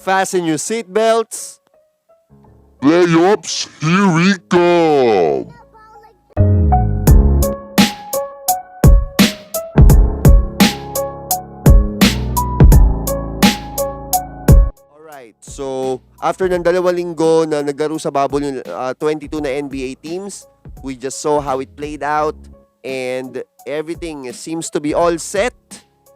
Fasten your seatbelts. Playoffs, here we come! Alright, so after ng 2 linggo na naglaro sa bubble yung 22 na NBA teams, we just saw how it played out and everything seems to be all set.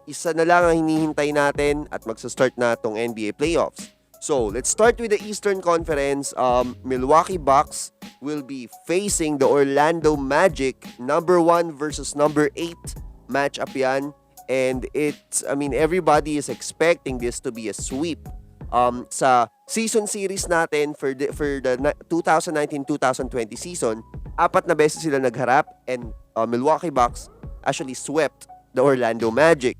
Isa na lang ang hinihintay natin at magsa-start na tong NBA playoffs. So, let's start with the Eastern Conference. Milwaukee Bucks will be facing the Orlando Magic, number 1 versus number 8 matchup yan. And everybody is expecting this to be a sweep. Sa season series natin for the 2019-2020 season, 4 na beses sila nagharap and Milwaukee Bucks actually swept the Orlando Magic.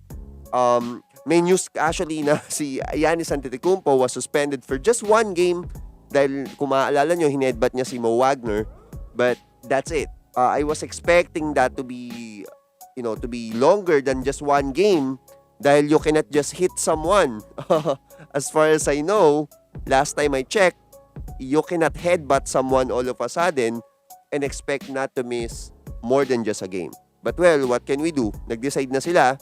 May news actually na si Giannis Antetokounmpo was suspended for just 1 game dahil kung maaalala nyo, hinedbat niya si Mo Wagner. But that's it. I was expecting that to be longer than just 1 game dahil you cannot just hit someone. As far as I know, last time I checked, you cannot headbutt someone all of a sudden and expect not to miss more than just a game. But well, what can we do? Nag-decide na sila.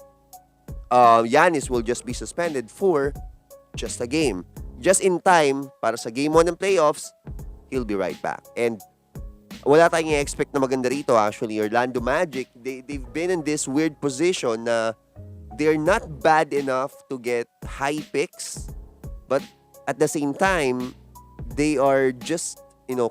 Giannis will just be suspended for just a game. Just in time, para sa game 1 ng playoffs, he'll be right back. And wala tayong i-expect na maganda rito actually. Orlando Magic, they've been in this weird position na they're not bad enough to get high picks, but at the same time, they are just,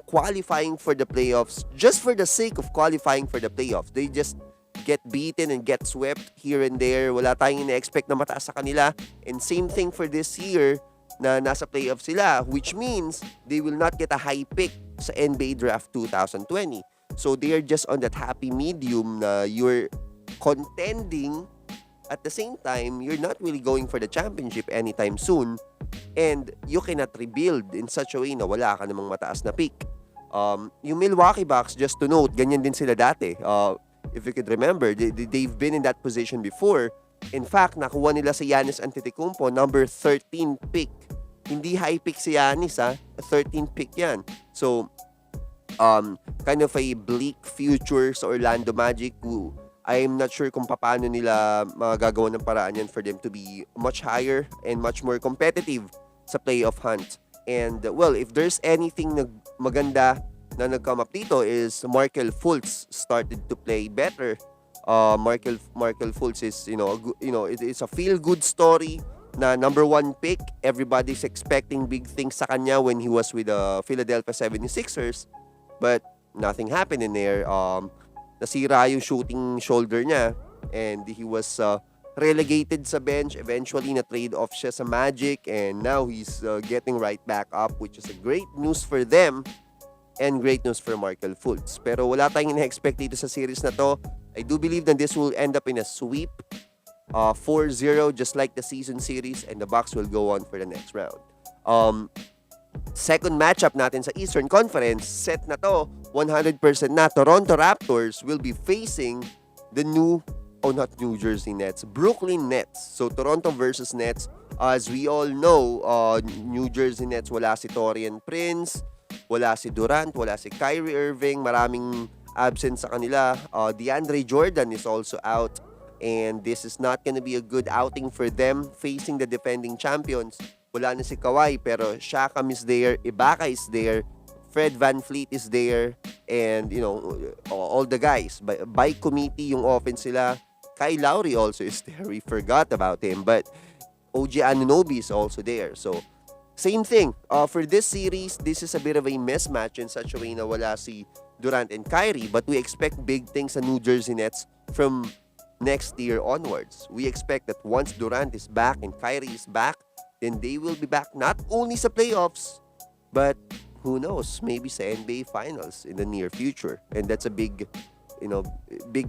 qualifying for the playoffs just for the sake of qualifying for the playoffs. They just get beaten and get swept here and there. Wala tayong ina-expect na mataas sa kanila. And same thing for this year na nasa playoffs sila, which means they will not get a high pick sa NBA Draft 2020. So they are just on that happy medium na you're contending at the same time, you're not really going for the championship anytime soon and you cannot rebuild in such a way na wala ka namang mataas na pick. Yung Milwaukee Bucks, just to note, ganyan din sila dati. If you could remember, they've been in that position before. In fact, nakuha nila si Giannis Antetokounmpo, number 13 pick. Hindi high pick si Giannis, 13 pick yan. So, kind of a bleak future sa Orlando Magic. I'm not sure kung paano nila magagawa ng paraan yan for them to be much higher and much more competitive sa playoff hunt. And, well, if there's anything na maganda na nag-come up dito is Markelle Fultz started to play better. Markelle Fultz is, it's a feel-good story na number 1 pick. Everybody's expecting big things sa kanya when he was with the Philadelphia 76ers. But nothing happened in there. Nasira yung shooting shoulder niya and he was relegated sa bench. Eventually, na-trade off siya sa Magic and now he's getting right back up, which is a great news for them. And great news for Markelle Fultz. Pero wala tayong ina-expect dito sa series na to. I do believe that this will end up in a sweep. 4-0 just like the season series and the Bucks will go on for the next round. Second matchup natin sa Eastern Conference, set na to, 100% na. Toronto Raptors will be facing the not New Jersey Nets, Brooklyn Nets. So Toronto versus Nets. As we all know, New Jersey Nets, wala si Taurean Prince, wala si Durant, wala si Kyrie Irving, maraming absent sa kanila. DeAndre Jordan is also out and this is not gonna be a good outing for them facing the defending champions. Wala na si Kawhi pero Siakam is there, Ibaka is there, Fred VanVleet is there, and all the guys. By committee yung offense sila. Kyle Lowry also is there. We forgot about him, but OG Anunoby is also there. So same thing. For this series, this is a bit of a mismatch in such a way na wala si Durant and Kyrie, but we expect big things sa New Jersey Nets from next year onwards. We expect that once Durant is back and Kyrie is back, then they will be back not only sa playoffs, but who knows, maybe sa NBA Finals in the near future. And that's a big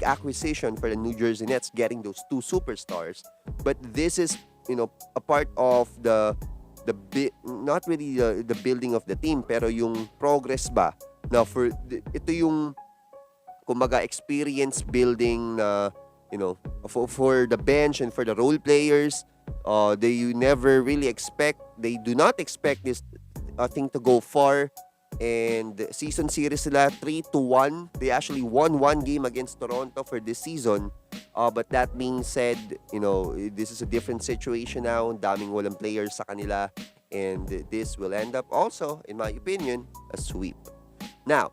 acquisition for the New Jersey Nets, getting those 2 superstars. But this is, a part of not really the building of the team, pero yung progress ba na ito yung kumbaga experience building na for the bench and for the role players. They never really expect they do not expect this thing to go far. And season series sila 3-1. They actually won one game against Toronto for this season. But that being said, this is a different situation now. Daming walang players sa kanila. And this will end up also, in my opinion, a sweep. Now,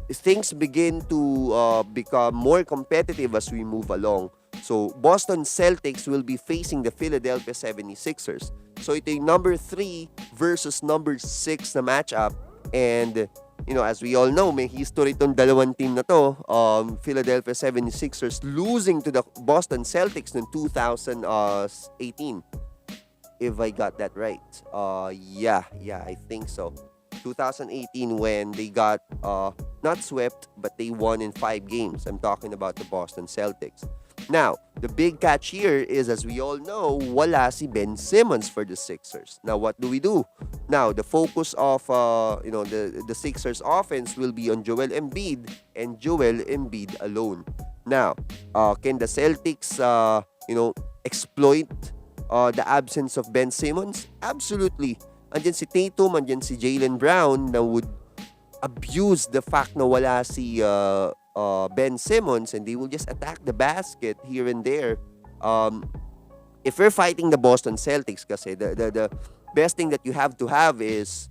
things begin to become more competitive as we move along. So, Boston Celtics will be facing the Philadelphia 76ers. So, ito yung number 3 versus number 6 na matchup. And, as we all know, may history itong dalawang team na to. Philadelphia 76ers losing to the Boston Celtics noong 2018. If I got that right. Yeah, I think so. 2018 when they got not swept, but they won in 5 games. I'm talking about the Boston Celtics. Now, the big catch here is, as we all know, wala si Ben Simmons for the Sixers. Now, what do we do? Now, the focus of the Sixers offense will be on Joel Embiid and Joel Embiid alone. Now, can the Celtics exploit the absence of Ben Simmons? Absolutely. Andyan si Tatum, andyan si Jaylen Brown na would abuse the fact na wala si Ben Simmons, and they will just attack the basket here and there. If we're fighting the Boston Celtics, kasi the best thing that you have to have is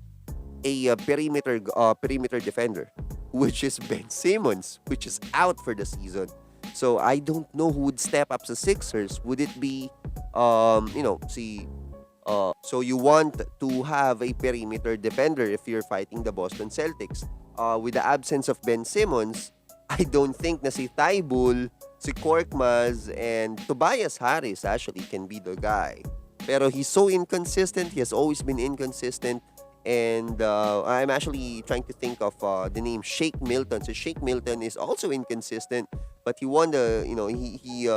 a perimeter defender, which is Ben Simmons, which is out for the season. So I don't know who would step up sa Sixers. Would it be so you want to have a perimeter defender if you're fighting the Boston Celtics. With the absence of Ben Simmons, I don't think na si Thybulle, si Korkmaz, and Tobias Harris actually can be the guy. Pero he's so inconsistent. He has always been inconsistent. And I'm actually trying to think of the name Shake Milton. So Shake Milton is also inconsistent, but he won he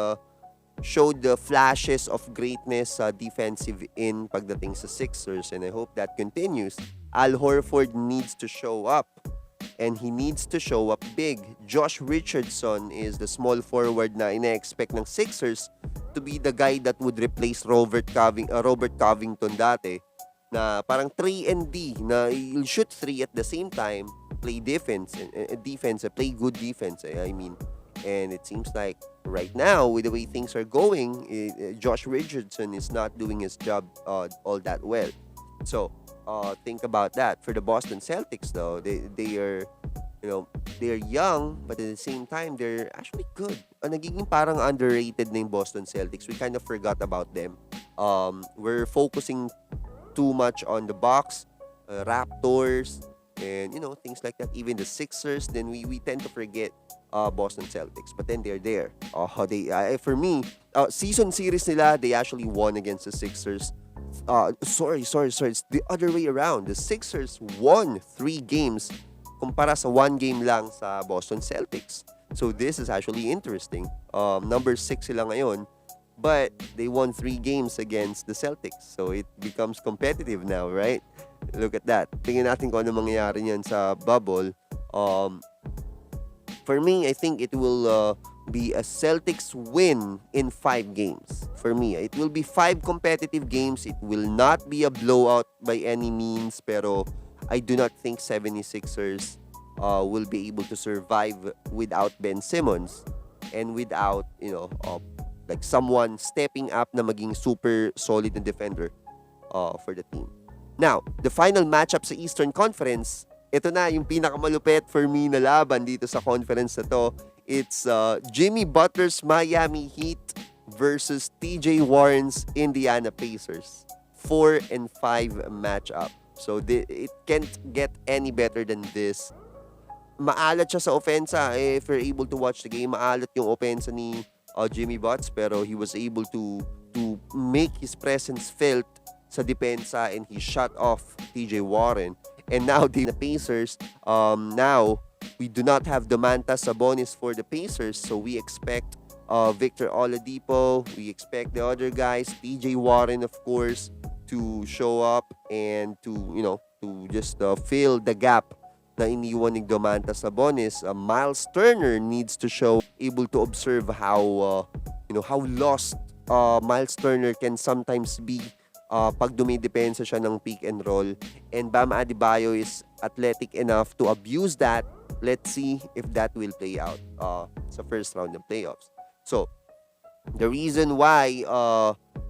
showed the flashes of greatness defensive in pagdating sa Sixers, and I hope that continues. Al Horford needs to show up, and he needs to show up big. Josh Richardson is the small forward na ina-expect ng Sixers to be the guy that would replace Robert Covington dati, na parang 3 and D, na you'll shoot 3 at the same time, play defense, play good defense, I mean. And it seems like right now, with the way things are going, Josh Richardson is not doing his job all that well. So, think about that. For the Boston Celtics, though, they are, they're young, but at the same time, they're actually good. Nagiging parang underrated na yung Boston Celtics. We kind of forgot about them. We're focusing too much on the Bucks, Raptors, and things like that. Even the Sixers. Then we tend to forget Boston Celtics, but then they're there. For me, season series nila, they actually won against the Sixers. Sorry, it's the other way around. The Sixers won 3 games kumpara sa 1 game lang sa Boston Celtics. So this is actually interesting. Number 6 sila ngayon, but they won 3 games against the Celtics. So it becomes competitive now, right? Look at that. Tingnan natin kung ano mangyayari niyan sa bubble. For me, I think it will be a Celtics win in 5 games. For me, it will be 5 competitive games. It will not be a blowout by any means. Pero I do not think 76ers will be able to survive without Ben Simmons and without, like someone stepping up na maging super solid na defender for the team. Now, the final matchup sa Eastern Conference, ito na yung pinakamalupit for me na laban dito sa conference na to. It's Jimmy Butler's Miami Heat versus TJ Warren's Indiana Pacers. 4 and 5 matchup. So it can't get any better than this. Maalat siya sa opensa. If you're able to watch the game, maalat yung opensa ni Jimmy Butts, pero he was able to make his presence felt sa depensa, and he shut off TJ Warren. And now the Pacers, now we do not have Domantas Sabonis for the Pacers, so we expect Victor Oladipo, we expect the other guys, TJ Warren of course, to show up and to just fill the gap na iniwan ni Domantas Sabonis. Miles Turner needs to show, able to observe how lost Miles Turner can sometimes be pag dumidepensa siya ng pick and roll. And Bam Adebayo is athletic enough to abuse that. Let's see if that will play out sa first round ng playoffs. So, the reason why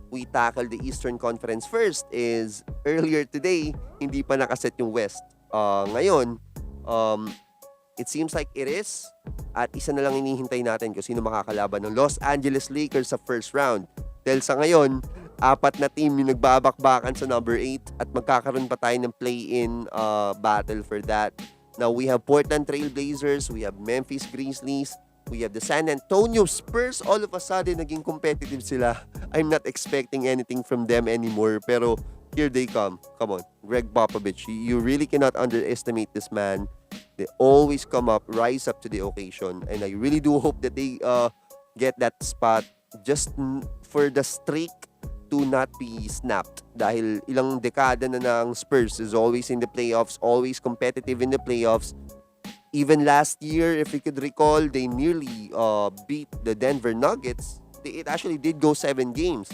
we tackle the Eastern Conference first is earlier today, hindi pa nakaset yung West. Ngayon, it seems like it is. At isa na lang hinihintay natin kung sino makakalaban ng Los Angeles Lakers sa first round. Dahil sa ngayon, 4 na team yung nagbabakbakan sa number 8 at magkakaroon pa tayo ng play-in battle for that. Now, we have Portland Trail Blazers, we have Memphis Grizzlies, we have the San Antonio Spurs. All of a sudden, naging competitive sila. I'm not expecting anything from them anymore. Pero here they come. Come on, Greg Popovich. You really cannot underestimate this man. They always come up, rise up to the occasion. And I really do hope that they get that spot just for the streak to not be snapped. Dahil ilang dekada na ng Spurs is always in the playoffs, always competitive in the playoffs. Even last year, if you could recall, they nearly beat the Denver Nuggets. It actually did go 7 games.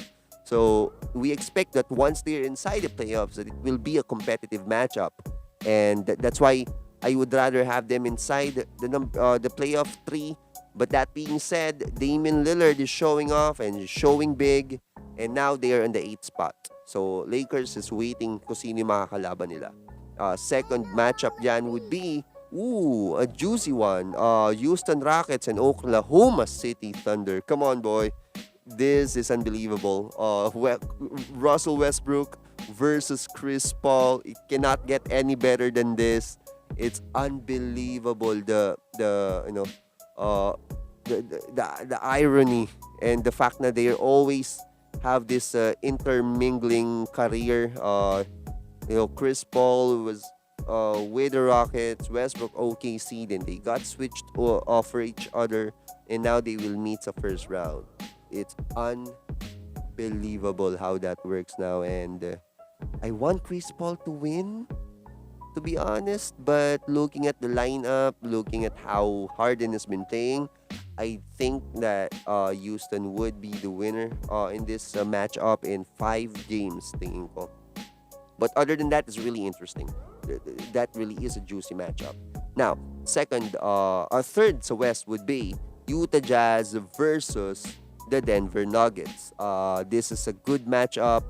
So we expect that once they're inside the playoffs, that it will be a competitive matchup. And that's why I would rather have them inside the playoff 3. But that being said, Damian Lillard is showing off and is showing big. And now they are in the 8th spot. So Lakers is waiting kung sino yung makakalaban nila. Second matchup dyan would be a juicy one. Houston Rockets and Oklahoma City Thunder. Come on, boy. This is unbelievable. Russell Westbrook versus Chris Paul. It cannot get any better than this. It's unbelievable. The irony and the fact that they always have this intermingling career. Chris Paul was with the Rockets, Westbrook OKC, then they got switched off for each other, and now they will meet the first round. It's unbelievable how that works now, and I want Chris Paul to win, to be honest, but looking at the lineup, looking at how Harden has been playing, I think that Houston would be the winner in this matchup in 5 games, tingin ko. But other than that, it's really interesting. That really is a juicy matchup. Now, third sa West would be Utah Jazz versus the Denver Nuggets. This is a good matchup.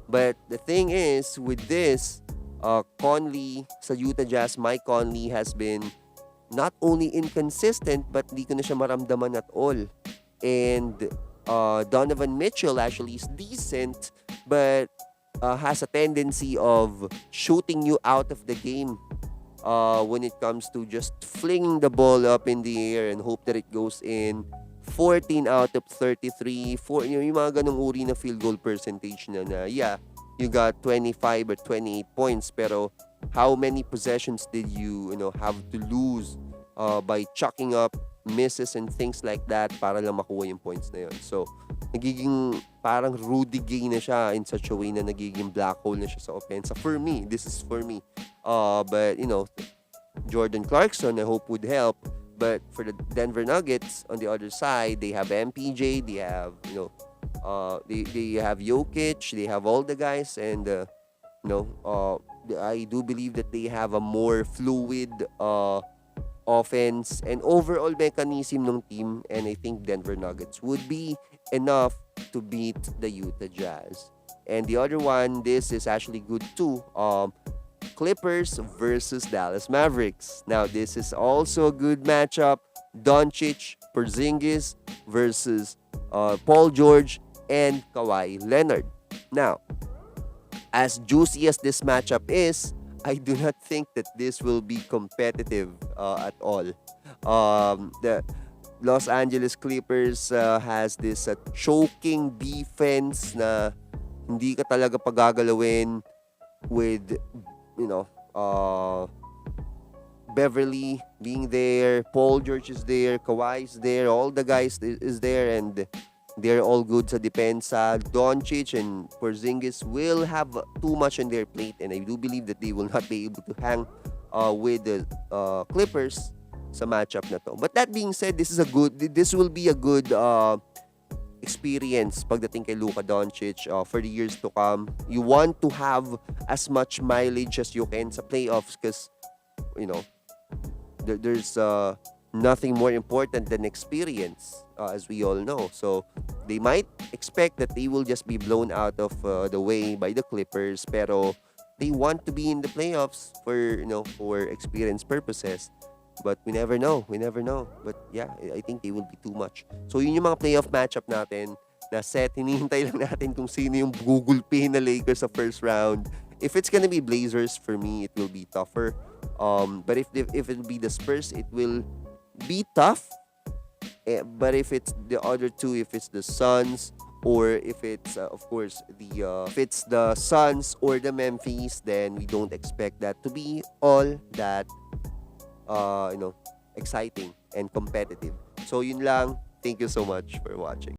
But the thing is, with this, Conley sa Utah Jazz, Mike Conley has been not only inconsistent, but di ko na siya maramdaman at all. And Donovan Mitchell actually is decent, but has a tendency of shooting you out of the game when it comes to just flinging the ball up in the air and hope that it goes in. 14 out of 33, yung mga ganong uri na field goal percentage na you got 25 or 28 points, pero how many possessions did you have to lose by chucking up misses and things like that para lang makuha yung points na yun. So, nagiging parang Rudy Gay na siya in such a way na nagiging black hole na siya sa offense. For me, this is for me. But, Jordan Clarkson, I hope would help. But for the Denver Nuggets, on the other side, they have MPJ, they have, they have Jokic, they have all the guys, and, I do believe that they have a more fluid offense and overall mechanism ng team, and I think Denver Nuggets would be enough to beat the Utah Jazz. And the other one, this is actually good too. Clippers versus Dallas Mavericks. Now, this is also a good matchup. Doncic, Porzingis versus Paul George and Kawhi Leonard. Now, as juicy as this matchup is, I do not think that this will be competitive at all. The Los Angeles Clippers has this choking defense na hindi ka talaga pagagalawin with, Beverly being there, Paul George is there, Kawhi is there, all the guys is there, and they're all good sa depensa. Doncic and Porzingis will have too much on their plate, and I do believe that they will not be able to hang with the Clippers sa matchup na to. But that being said, this will be a good experience pagdating kay Luka Doncic for the years to come. You want to have as much mileage as you can sa playoffs because, you know, there's nothing more important than experience, as we all know. So, they might expect that they will just be blown out of the way by the Clippers, pero they want to be in the playoffs for experience purposes. But we never know. But yeah, I think they will be too much. So yun yung mga playoff matchup natin na set. Hinihintay lang natin kung sino yung gugulpihin na Lakers sa first round. If it's gonna be Blazers, for me, it will be tougher. But if it will be the Spurs, it will be tough. But if it's the other two, if it's the Suns, or if it's of course if it's the Suns or the Memphis, then we don't expect that to be all that exciting and competitive. So yun lang. Thank you so much for watching.